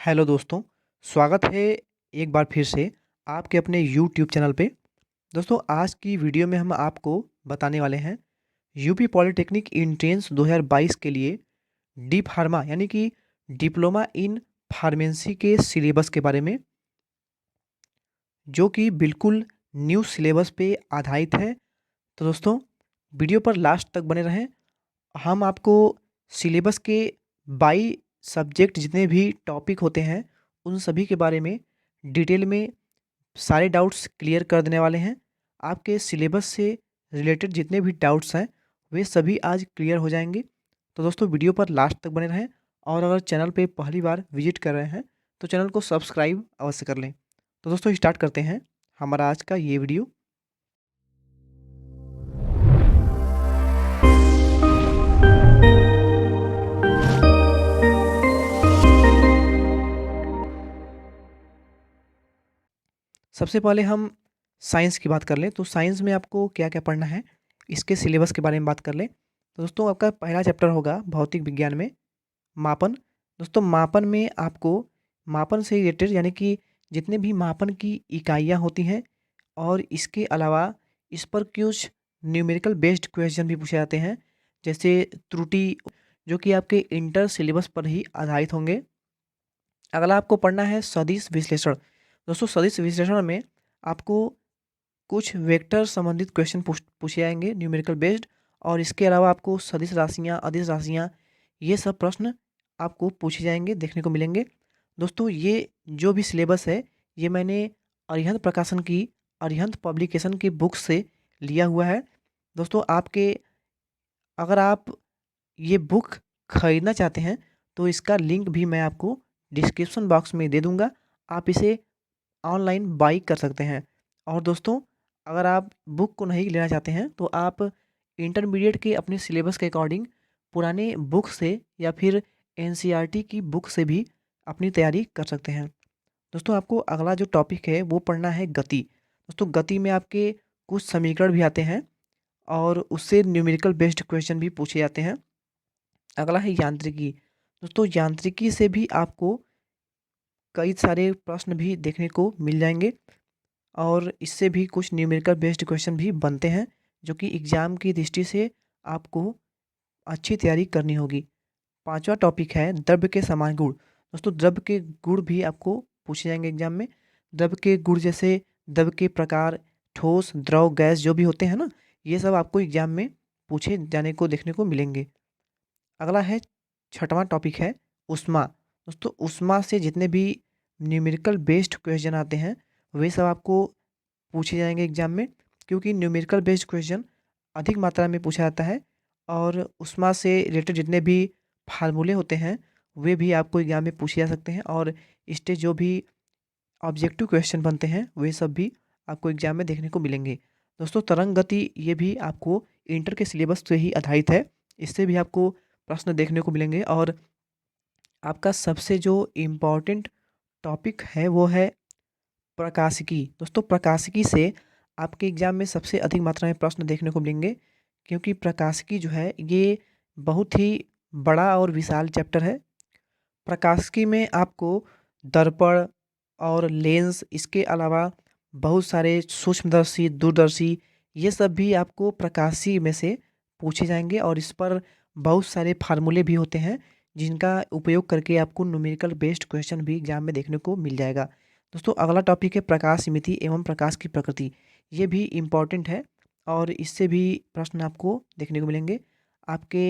Hello दोस्तों, स्वागत है एक बार फिर से आपके अपने यूट्यूब चैनल पे। दोस्तों आज की वीडियो में हम आपको बताने वाले हैं यूपी पॉलिटेक्निक एंट्रेंस 2022 के लिए डी फार्मा यानी कि डिप्लोमा इन फार्मेसी के सिलेबस के बारे में, जो कि बिल्कुल न्यू सिलेबस पे आधारित है। तो दोस्तों वीडियो पर लास्ट तक बने रहें। हम आपको सिलेबस के बाई सब्जेक्ट जितने भी टॉपिक होते हैं उन सभी के बारे में डिटेल में सारे डाउट्स क्लियर कर देने वाले हैं। आपके सिलेबस से रिलेटेड जितने भी डाउट्स हैं वे सभी आज क्लियर हो जाएंगे। तो दोस्तों वीडियो पर लास्ट तक बने रहें और अगर चैनल पे पहली बार विजिट कर रहे हैं तो चैनल को सब्सक्राइब अवश्य कर लें। तो दोस्तों स्टार्ट करते हैं हमारा आज का ये वीडियो। सबसे पहले हम साइंस की बात कर लें तो साइंस में आपको क्या क्या पढ़ना है इसके सिलेबस के बारे में बात कर लें। तो दोस्तों आपका पहला चैप्टर होगा भौतिक विज्ञान में मापन। दोस्तों मापन में आपको मापन से रिलेटेड यानी कि जितने भी मापन की इकाइयाँ होती हैं और इसके अलावा इस पर कुछ न्यूमेरिकल बेस्ड क्वेश्चन भी पूछे जाते हैं, जैसे त्रुटि, जो कि आपके इंटर सिलेबस पर ही आधारित होंगे। अगला आपको पढ़ना है सदिश विश्लेषण। दोस्तों सदिश विश्लेषण में आपको कुछ वेक्टर संबंधित क्वेश्चन पूछे जाएंगे न्यूमेरिकल बेस्ड, और इसके अलावा आपको सदिश राशियाँ, अदिश राशियाँ, ये सब प्रश्न आपको पूछे जाएंगे, देखने को मिलेंगे। दोस्तों ये जो भी सिलेबस है ये मैंने अरिहंत प्रकाशन की, अरिहंत पब्लिकेशन की बुक से लिया हुआ है। दोस्तों आपके, अगर आप ये बुक खरीदना चाहते हैं तो इसका लिंक भी मैं आपको डिस्क्रिप्शन बॉक्स में दे दूंगा, आप इसे ऑनलाइन बाई कर सकते हैं। और दोस्तों अगर आप बुक को नहीं लेना चाहते हैं तो आप इंटरमीडिएट के अपने सिलेबस के अकॉर्डिंग पुराने बुक से या फिर एनसीईआरटी की बुक से भी अपनी तैयारी कर सकते हैं। दोस्तों आपको अगला जो टॉपिक है वो पढ़ना है गति। दोस्तों गति में आपके कुछ समीकरण भी आते हैं और उससे न्यूमेरिकल बेस्ड क्वेश्चन भी पूछे जाते हैं। अगला है यांत्रिकी। दोस्तों यांत्रिकी से भी आपको कई सारे प्रश्न भी देखने को मिल जाएंगे और इससे भी कुछ न्यूमेरिकल बेस्ड क्वेश्चन भी बनते हैं, जो कि एग्ज़ाम की दृष्टि से आपको अच्छी तैयारी करनी होगी। पांचवा टॉपिक है द्रव्य के समान गुण। दोस्तों द्रव्य के गुण भी आपको पूछे जाएंगे एग्जाम में। द्रव्य के गुण जैसे द्रव्य के प्रकार, ठोस, द्रव, गैस जो भी होते हैं ना, ये सब आपको एग्जाम में पूछे जाने को देखने को मिलेंगे। अगला है छठवां टॉपिक है उष्मा। दोस्तों उष्मा से जितने भी न्यूमेरिकल बेस्ड क्वेश्चन आते हैं वे सब आपको पूछे जाएंगे एग्जाम में, क्योंकि न्यूमेरिकल बेस्ड क्वेश्चन अधिक मात्रा में पूछा जाता है और उष्मा से रिलेटेड जितने भी फार्मूले होते हैं वे भी आपको एग्जाम में पूछे जा सकते हैं, और इसके जो भी ऑब्जेक्टिव क्वेश्चन बनते हैं वे सब भी आपको एग्जाम में देखने को मिलेंगे। दोस्तों तरंग गति ये भी आपको इंटर के सिलेबस से ही आधारित है, इससे भी आपको प्रश्न देखने को मिलेंगे। और आपका सबसे जो इम्पोर्टेंट टॉपिक है वो है प्रकाशिकी। दोस्तों प्रकाशिकी से आपके एग्जाम में सबसे अधिक मात्रा में प्रश्न देखने को मिलेंगे, क्योंकि प्रकाशिकी जो है ये बहुत ही बड़ा और विशाल चैप्टर है। प्रकाशिकी में आपको दर्पण और लेंस, इसके अलावा बहुत सारे सूक्ष्मदर्शी, दूरदर्शी, ये सब भी आपको प्रकाशिकी में से पूछे जाएंगे और इस पर बहुत सारे फार्मूले भी होते हैं जिनका उपयोग करके आपको न्यूमेरिकल बेस्ड क्वेश्चन भी एग्जाम में देखने को मिल जाएगा। दोस्तों अगला टॉपिक है प्रकाश मिति एवं प्रकाश की प्रकृति। ये भी इम्पॉर्टेंट है और इससे भी प्रश्न आपको देखने को मिलेंगे। आपके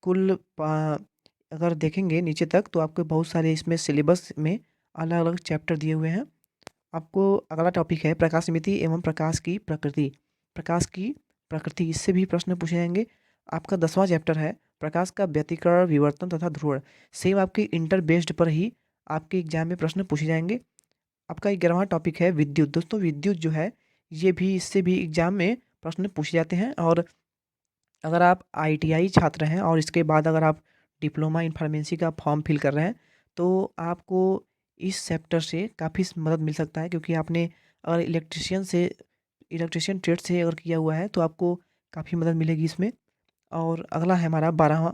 कुल अगर देखेंगे नीचे तक तो आपको बहुत सारे इसमें सिलेबस में अलग अलग चैप्टर दिए हुए हैं। आपको अगला टॉपिक है प्रकाश समिति एवं प्रकाश की प्रकृति। प्रकाश की प्रकृति, इससे भी प्रश्न पूछे जाएंगे। आपका 10वां चैप्टर है प्रकाश का व्यतिकरण, विवर्तन तथा ध्रुवण। सेम आपके इंटर बेस्ड पर ही आपके एग्जाम में प्रश्न पूछे जाएंगे। आपका 11वां टॉपिक है विद्युत। दोस्तों विद्युत जो है ये भी, इससे भी एग्जाम में प्रश्न पूछे जाते हैं। और अगर आप आईटीआई छात्र हैं और इसके बाद अगर आप डिप्लोमा इन फार्मेसी का फॉर्म फिल कर रहे हैं तो आपको इस चैप्टर से काफ़ी मदद मिल सकता है, क्योंकि आपने अगर इलेक्ट्रिशियन ट्रेड से अगर किया हुआ है तो आपको काफ़ी मदद मिलेगी इसमें। और अगला है हमारा 12वां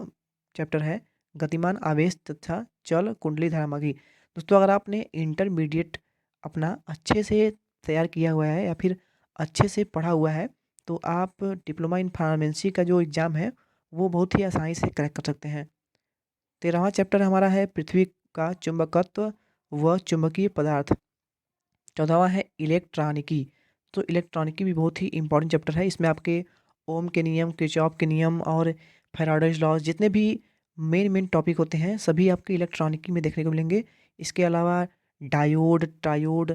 चैप्टर है गतिमान आवेश तथा चल कुंडली धारामागी। दोस्तों अगर आपने इंटरमीडिएट अपना अच्छे से तैयार किया हुआ है या फिर अच्छे से पढ़ा हुआ है, तो आप डिप्लोमा इन फार्मेसी का जो एग्ज़ाम है वो बहुत ही आसानी से क्रैक कर सकते हैं। 13वां चैप्टर हमारा है पृथ्वी का चुंबकत्व व चुंबकीय पदार्थ। 14वां है इलेक्ट्रॉनिकी। तो इलेक्ट्रॉनिकी भी बहुत ही इंपॉर्टेंट चैप्टर है। इसमें आपके ओम के नियम, किरचॉफ के नियम और फैराडेज लॉज जितने भी मेन टॉपिक होते हैं सभी आपके इलेक्ट्रॉनिकी में देखने को मिलेंगे। इसके अलावा डायोड, ट्रायोड,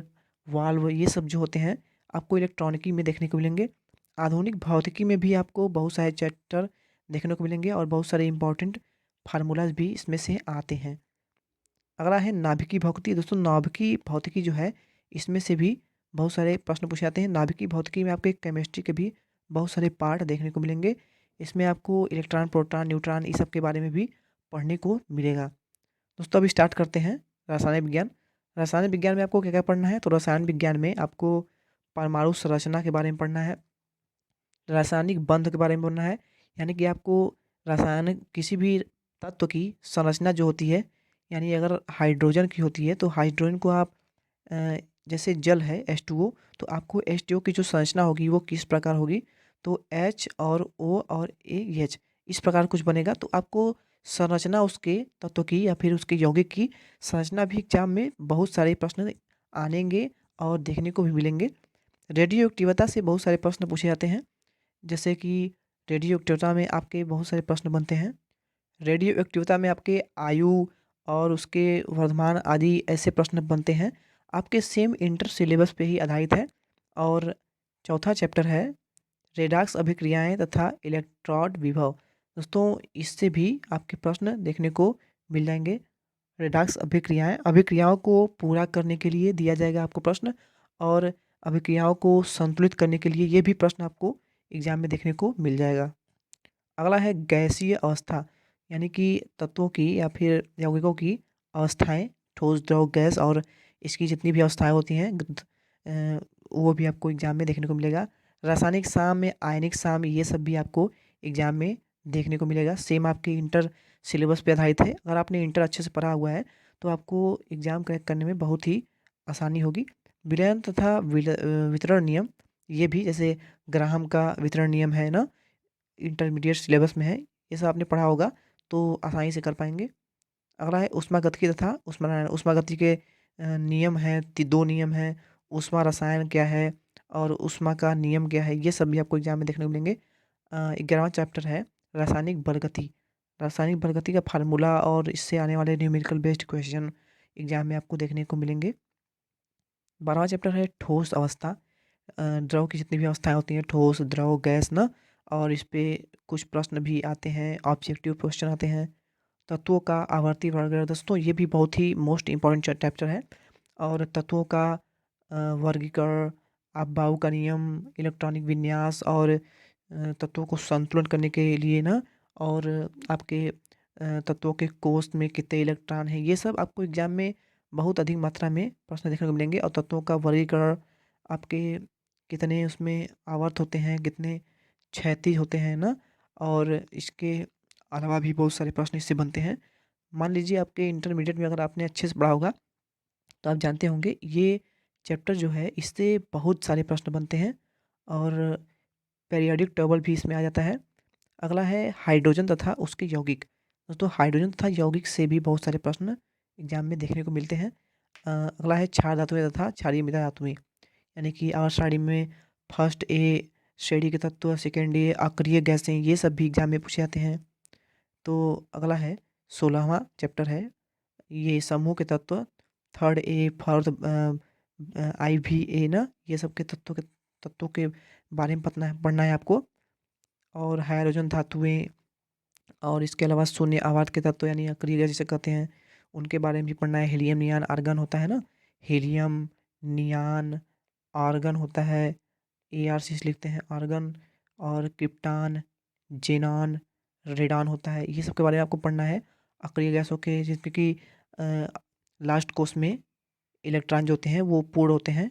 वाल्व ये सब जो होते हैं आपको इलेक्ट्रॉनिकी में देखने को मिलेंगे। आधुनिक भौतिकी में भी आपको बहुत सारे चैप्टर देखने को मिलेंगे और बहुत सारे इंपॉर्टेंट फार्मूलाज भी इसमें से आते हैं। अगला है नाभिकीय भौतिकी। दोस्तों नाभिकीय भौतिकी जो है इसमें से भी बहुत सारे प्रश्न पूछे जाते हैं। नाभिकीय भौतिकी में आपके केमिस्ट्री के भी बहुत सारे पार्ट देखने को मिलेंगे। इसमें आपको इलेक्ट्रॉन, प्रोटॉन, न्यूट्रॉन इस सब के बारे में भी पढ़ने को मिलेगा। दोस्तों अभी स्टार्ट करते हैं रासायनिक विज्ञान। रासायनिक विज्ञान में आपको क्या क्या पढ़ना है, तो रसायन विज्ञान में आपको परमाणु संरचना के बारे में पढ़ना है, रासायनिक बंध के बारे में पढ़ना है, यानी कि आपको रासायनिक किसी भी तत्व की संरचना जो होती है, यानी अगर हाइड्रोजन की होती है तो हाइड्रोजन को आप अ, जैसे जल है H2O, तो आपको H2O की जो संरचना होगी वो किस प्रकार होगी, तो H और O और AH इस प्रकार कुछ बनेगा। तो आपको संरचना उसके तत्व की या फिर उसके यौगिक की संरचना भी एग्जाम में बहुत सारे प्रश्न आनेंगे और देखने को भी मिलेंगे। रेडियो एक्टिवता से बहुत सारे प्रश्न पूछे जाते हैं, जैसे कि रेडियो एक्टिवता में आपके बहुत सारे प्रश्न बनते हैं। रेडियो एक्टिवता में आपके आयु और उसके वर्धमान आदि ऐसे प्रश्न बनते हैं, आपके सेम इंटर सिलेबस पे ही आधारित है। और चौथा चैप्टर है रेडॉक्स अभिक्रियाएं तथा इलेक्ट्रॉड विभव। दोस्तों इससे भी आपके प्रश्न देखने को मिल जाएंगे। रेडॉक्स अभिक्रियाएं, अभिक्रियाओं को पूरा करने के लिए दिया जाएगा आपको प्रश्न, और अभिक्रियाओं को संतुलित करने के लिए ये भी प्रश्न आपको एग्जाम में देखने को मिल जाएगा। अगला है गैसीय अवस्था, यानी कि तत्वों की या फिर यौगिकों की अवस्थाएं, ठोस, द्रव, गैस और इसकी जितनी भी अवस्थाएं होती हैं वो भी आपको एग्जाम में देखने को मिलेगा। रासायनिक साम्य, आयनिक साम्य ये सब भी आपको एग्जाम में देखने को मिलेगा। सेम आपके इंटर सिलेबस पे आधारित है। अगर आपने इंटर अच्छे से पढ़ा हुआ है तो आपको एग्जाम क्रैक करने में बहुत ही आसानी होगी। विलयन तथा वितरण नियम, ये भी जैसे ग्राहम का वितरण नियम है ना, इंटरमीडिएट सिलेबस में है, ये सब आपने पढ़ा होगा तो आसानी से कर पाएंगे। अगला है ऊष्मागतिकी तथा ऊष्मानयन। ऊष्मागतिकी के नियम हैं, दो नियम हैं, ऊष्मा रसायन क्या है और ऊष्मा का नियम क्या है, ये सब भी आपको एग्जाम में देखने को मिलेंगे। 11वां चैप्टर है रासायनिक बलगति। रासायनिक बलगति का फार्मूला और इससे आने वाले न्यूमेरिकल बेस्ड क्वेश्चन एग्जाम में आपको देखने को मिलेंगे। 12वां चैप्टर है ठोस अवस्था। द्रव की जितनी भी अवस्थाएं होती हैं, ठोस, द्रव, गैस ना, और इस पे कुछ प्रश्न भी आते हैं, ऑब्जेक्टिव क्वेश्चन आते हैं। तत्वों का आवर्ती वर्गीकरण। दोस्तों ये भी बहुत ही मोस्ट इंपॉर्टेंट चैप्टर है। और तत्वों का वर्गीकरण, अफबाऊ का नियम, इलेक्ट्रॉनिक विन्यास और तत्वों को संतुलन करने के लिए ना, और आपके तत्वों के कोष में कितने इलेक्ट्रॉन हैं, ये सब आपको एग्जाम में बहुत अधिक मात्रा में प्रश्न देखने को मिलेंगे। और तत्वों का वर्गीकरण, आपके कितने उसमें आवर्त होते हैं, कितने क्षैतिज होते हैं ना, और इसके अलावा भी बहुत सारे प्रश्न इससे बनते हैं। मान लीजिए आपके इंटरमीडिएट में अगर आपने अच्छे से पढ़ा होगा तो आप जानते होंगे ये चैप्टर जो है इससे बहुत सारे प्रश्न बनते हैं, और पीरियोडिक टेबल भी इसमें आ जाता है। अगला है हाइड्रोजन तथा उसके यौगिक। दोस्तों हाइड्रोजन तथा यौगिक से भी बहुत सारे प्रश्न एग्जाम में देखने को मिलते हैं। अगला है क्षार धातुएं तथा क्षारीय मृदा धातुएं, यानी कि आवर श्रेणी में फर्स्ट ए श्रेणी के तत्व, सेकेंड ए अक्रिय गैसें, ये सब भी एग्जाम में पूछे जाते हैं। तो अगला है 16वां चैप्टर है ये समूह के तत्व, third A, fourth IV A ना, ये सब के तत्वों के बारे में पढ़ना है आपको। और हाइड्रोजन धातुएं और इसके अलावा शून्य आवर्त के तत्व यानी अक्रिय गैस जिसे कहते हैं उनके बारे में भी पढ़ना है। हीलियम, नियान, आर्गन होता है ना, हीलियम, नियान, आर्गन होता है, AR से लिखते हैं आर्गन, और क्रिप्टान, जेनान, रेडान होता है, ये सब के बारे में आपको पढ़ना है। अक्रिय गैसों के जिसमें कि लास्ट कोर्स में इलेक्ट्रॉन जो होते हैं वो पूर्ण होते हैं।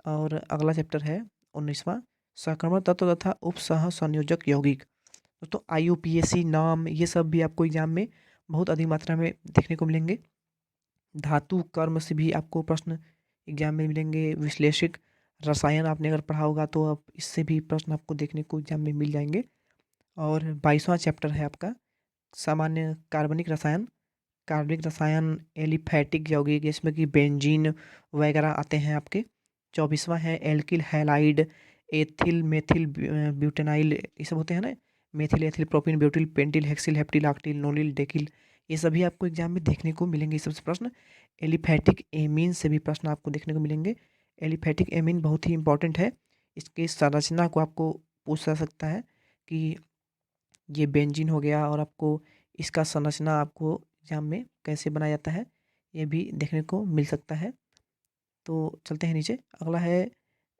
और अगला चैप्टर है 19वां संक्रमण तत्व तथा उपसह संयोजक यौगिक। दोस्तों IUPAC नाम ये सब भी आपको एग्जाम में बहुत अधिक मात्रा में देखने को मिलेंगे। धातु कर्म से भी आपको प्रश्न एग्जाम में मिलेंगे। विश्लेषिक रसायन आपने अगर पढ़ा होगा तो अब इससे भी प्रश्न आपको देखने को एग्जाम में मिल जाएंगे। और 22वां चैप्टर है आपका सामान्य कार्बनिक रसायन। कार्बनिक रसायन एलिफैटिक यौगिक, जिसमें कि बेंजीन वगैरह आते हैं आपके। 24वां है alkyl halide, ethyl methyl butanyl, ये सब होते हैं ना। Methyl ethyl propyl butyl pentyl hexyl heptyl octyl nonyl decyl, ये सभी आपको एग्जाम में देखने को मिलेंगे। ये सबसे प्रश्न एलिफैटिक एमीन से भी प्रश्न आपको देखने को मिलेंगे। एलिफैटिक एमीन बहुत ही इंपॉर्टेंट है। इसकी संरचना को आपको पूछा सकता है कि ये बेंजीन हो गया, और आपको इसका संरचना आपको एग्जाम में कैसे बनाया जाता है ये भी देखने को मिल सकता है। तो चलते हैं नीचे। अगला है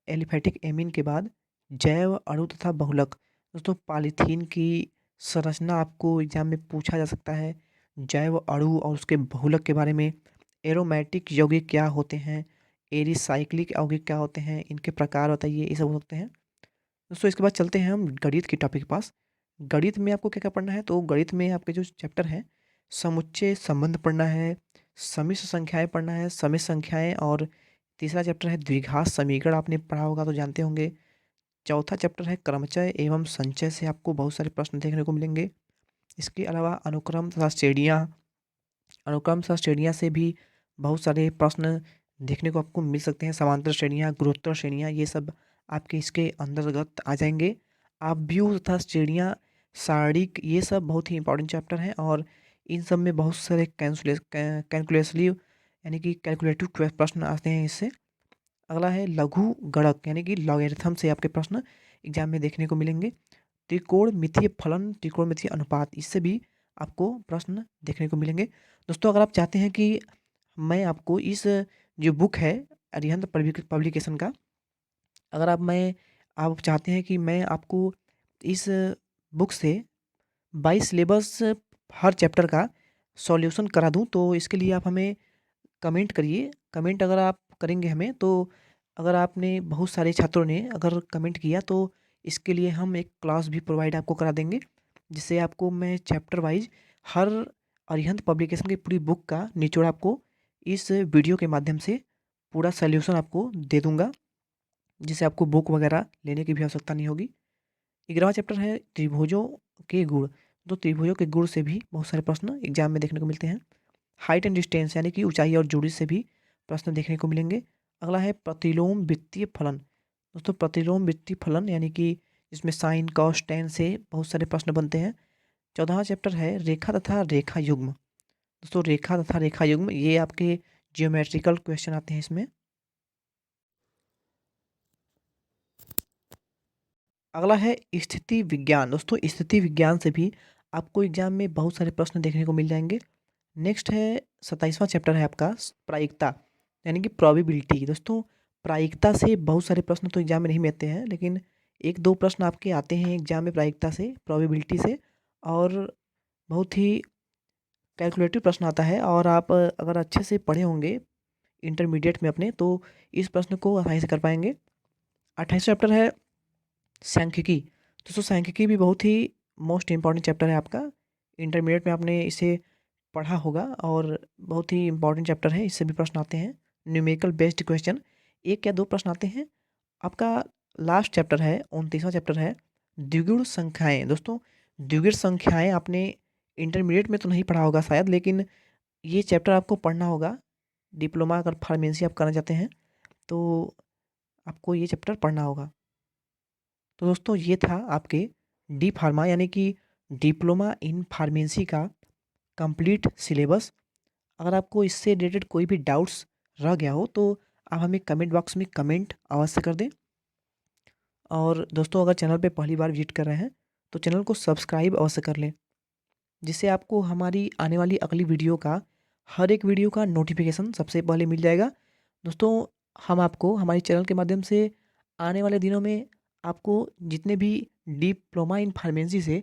एलिफैटिक एमीन के बाद जैव अणु तथा बहुलक। दोस्तों पॉलीथीन की संरचना आपको एग्जाम में पूछा जा सकता है। जैव अणु और उसके बहुलक के बारे में। एरोमेटिक यौगिक क्या होते हैं, एरिसाइक्लिक यौगिक क्या होते हैं, इनके प्रकार बताइए, ये सब हो सकते हैं। दोस्तों इसके बाद चलते हैं हम गणित की टॉपिक के पास। गणित में आपको क्या क्या पढ़ना है, तो गणित में आपके जो चैप्टर हैं समुच्चय संबंध पढ़ना है, समिश्र संख्याएं पढ़ना है, समिश्र संख्याएं, और तीसरा चैप्टर है द्विघात समीकरण, आपने पढ़ा होगा तो जानते होंगे। चौथा चैप्टर है क्रमचय एवं संचय, से आपको बहुत सारे प्रश्न देखने को मिलेंगे। इसके अलावा अनुक्रम तथा श्रेणियाँ, अनुक्रम तथा श्रेणियाँ से भी बहुत सारे प्रश्न देखने को आपको मिल सकते हैं। समांतर श्रेणियाँ, गुणोत्तर श्रेणियाँ, ये सब आपके इसके अंतर्गत आ जाएंगे। आव्यूह तथा श्रेणियाँ, सारणिक, ये सब बहुत ही इंपॉर्टेंट चैप्टर हैं, और इन सब में बहुत सारे कैलकुलेटिव यानी कि कैलकुलेटिव प्रश्न आते हैं इससे। अगला है लघु गणक यानी कि लॉगरिथम से आपके प्रश्न एग्जाम में देखने को मिलेंगे। त्रिकोणमितीय फलन, त्रिकोणमितीय अनुपात, इससे भी आपको प्रश्न देखने को मिलेंगे। दोस्तों अगर आप चाहते हैं कि मैं आपको इस जो बुक है अरिहंत पब्लिकेशन का, अगर आप चाहते हैं कि मैं आपको इस बुक से 22 सिलेबस हर चैप्टर का सॉल्यूशन करा दूं, तो इसके लिए आप हमें कमेंट करिए। कमेंट अगर आप करेंगे हमें, तो अगर आपने बहुत सारे छात्रों ने अगर कमेंट किया तो इसके लिए हम एक क्लास भी प्रोवाइड आपको करा देंगे, जिससे आपको मैं चैप्टर वाइज हर अरिहंत पब्लिकेशन की पूरी बुक का निचोड़ आपको इस वीडियो के माध्यम से पूरा सॉल्यूशन आपको दे दूंगा, जिससे आपको बुक वगैरह लेने की भी आवश्यकता नहीं होगी। 11वां चैप्टर है त्रिभुजों के गुण। तो त्रिभुजों के गुण से भी बहुत सारे प्रश्न एग्जाम में देखने को मिलते हैं। हाइट एंड डिस्टेंस यानी कि ऊंचाई और दूरी से भी प्रश्न देखने को मिलेंगे। अगला है प्रतिलोम वित्तीय फलन। दोस्तों प्रतिलोम वित्तीय फलन यानी कि इसमें साइन कॉस टेन से बहुत सारे प्रश्न बनते हैं। 14वां चैप्टर है रेखा तथा रेखा युग्म। दोस्तों रेखा तथा रेखा युग्म ये आपके जियोमेट्रिकल क्वेश्चन आते हैं इसमें। अगला है स्थिति विज्ञान। दोस्तों स्थिति विज्ञान से भी आपको एग्जाम में बहुत सारे प्रश्न देखने को मिल जाएंगे। नेक्स्ट है 27वां चैप्टर है आपका प्रायिकता यानी कि प्रोबेबिलिटी। दोस्तों प्रायिकता से बहुत सारे प्रश्न तो एग्जाम में नहीं मिलते हैं, लेकिन एक दो प्रश्न आपके आते हैं एग्जाम में प्रायिकता से, प्रोबेबिलिटी से, और बहुत ही कैलकुलेटिव प्रश्न आता है। और आप अगर अच्छे से पढ़े होंगे इंटरमीडिएट में अपने, तो इस प्रश्न को आसानी से कर पाएंगे। 28वां चैप्टर है सांख्यिकी। दोस्तों सांख्यिकी भी बहुत ही मोस्ट इंपॉर्टेंट चैप्टर है आपका। इंटरमीडिएट में आपने इसे पढ़ा होगा, और बहुत ही इंपॉर्टेंट चैप्टर है, इससे भी प्रश्न आते हैं। न्यूमेरिकल बेस्ड क्वेश्चन, एक या दो प्रश्न आते हैं। आपका लास्ट चैप्टर है 29वां चैप्टर है द्विगुण संख्याएं। दोस्तों द्विगुण संख्याएं आपने इंटरमीडिएट में तो नहीं पढ़ा होगा शायद, लेकिन ये चैप्टर आपको पढ़ना होगा। डिप्लोमा अगर फार्मेसी आप करना चाहते हैं तो आपको ये चैप्टर पढ़ना होगा। तो दोस्तों ये था आपके डी फार्मा यानी कि डिप्लोमा इन फार्मेसी का कंप्लीट सिलेबस। अगर आपको इससे रिलेटेड कोई भी डाउट्स रह गया हो तो आप हमें कमेंट बॉक्स में कमेंट अवश्य कर दें। और दोस्तों अगर चैनल पे पहली बार विजिट कर रहे हैं तो चैनल को सब्सक्राइब अवश्य कर लें, जिससे आपको हमारी आने वाली अगली वीडियो का हर एक वीडियो का नोटिफिकेशन सबसे पहले मिल जाएगा। दोस्तों हम आपको हमारे चैनल के माध्यम से आने वाले दिनों में आपको जितने भी डिप्लोमा इन फार्मेसी से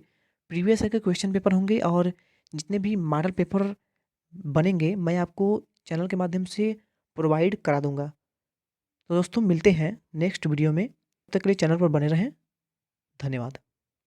प्रीवियस ईयर के क्वेश्चन पेपर होंगे और जितने भी मॉडल पेपर बनेंगे, मैं आपको चैनल के माध्यम से प्रोवाइड करा दूंगा। तो दोस्तों मिलते हैं नेक्स्ट वीडियो में, तब तक के लिए चैनल पर बने रहें। धन्यवाद।